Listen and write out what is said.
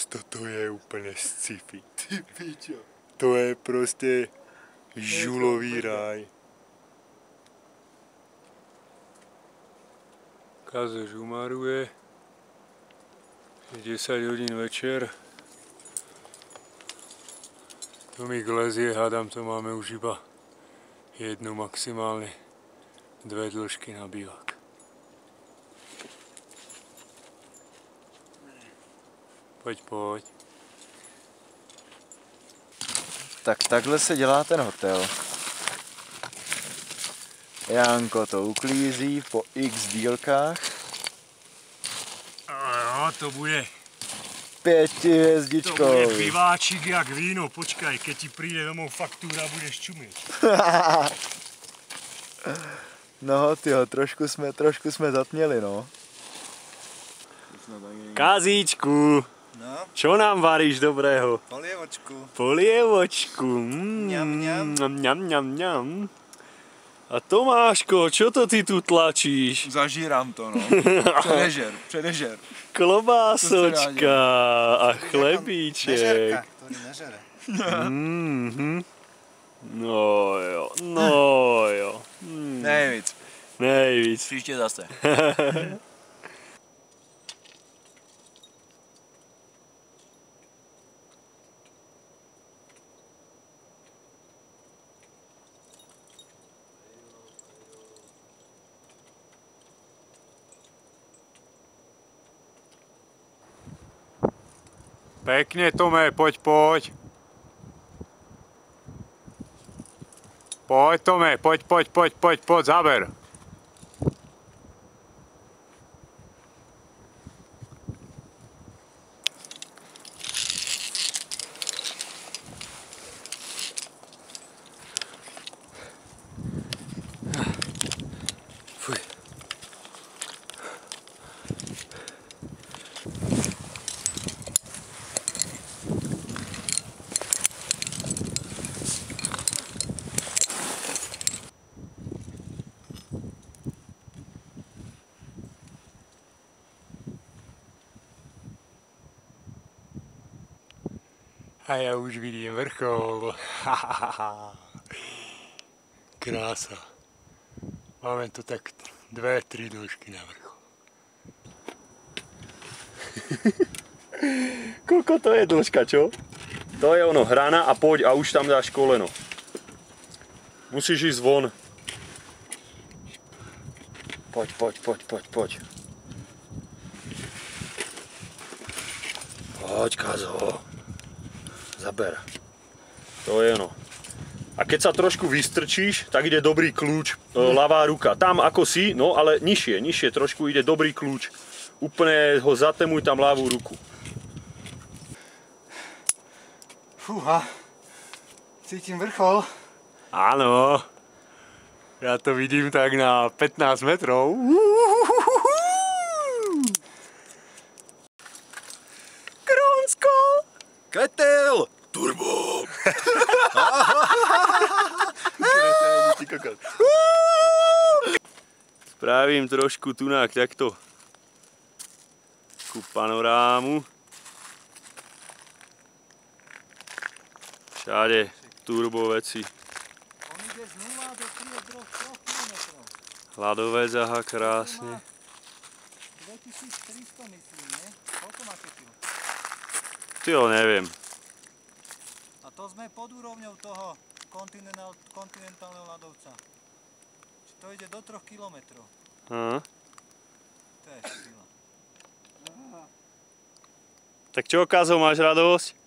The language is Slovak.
toto je úplne sci-fi. Ty pičo. To je proste žulový ráj. Kazo žumaruje. 10 hodín večer. Tomík lezie, hádam, to máme už iba jednu, maximálne 2 dĺžky na bivak. Pojď, pojď. Tak takhle se dělá ten hotel. Janko to uklízí po x dílkách. No, to bude. 5hvězdičkou. To bude piváčik jak víno. Počkaj, keď ti príde domov faktúra, budeš čumieť. No tyjo, trošku jsme zatměli, no. Kazíčku, No, čo nám varíš dobrého? polievočku. Polievočku. Mňam, mňam. Mňam, mňam, mňam. A Tomáško, čo to ty tu tlačíš? Zažírám to, no. Předežer. Klobásočka a chlebíček. Nežerka, ktorý nežere. No jo, no jo. Nejvíc. Nejvíc. Příště zase. Pekne, Tome, poď, poď. Poď, Tome, poď, zaber. Fuj. A ja už vidím vrchol. Krása. Máme tu tak 2-3 dĺžky na vrchol. Koľko to je dĺžka, čo? To je ono, hrana a poď a už tam dáš koleno. Musíš ísť von. Poď. Poď, Kazo. Zaber. To je ono. A keď sa trošku vystrčíš, tak ide dobrý kľúč, ľavá ruka. Tam ako si, no ale nižšie trošku ide dobrý kľúč. Úplne ho zatemuj tam ľavú ruku. Fúha, cítim vrchol. Áno. Ja to vidím tak na 15 metrov. Krónsko! Ketel! Turbo! Spravím trošku tunák takto takú panorámu. Všade turbo veci. On ide z 0 do 3 km. Hladovec, aha, krásne. 2300 myslím, ne? Koľko máte kilo? Tyjo, neviem. A to sme pod úrovňou toho kontinentálneho ľadovca. Či to ide do 3 km. Aha. To je sila. Tak čo, Kazo, máš radosť?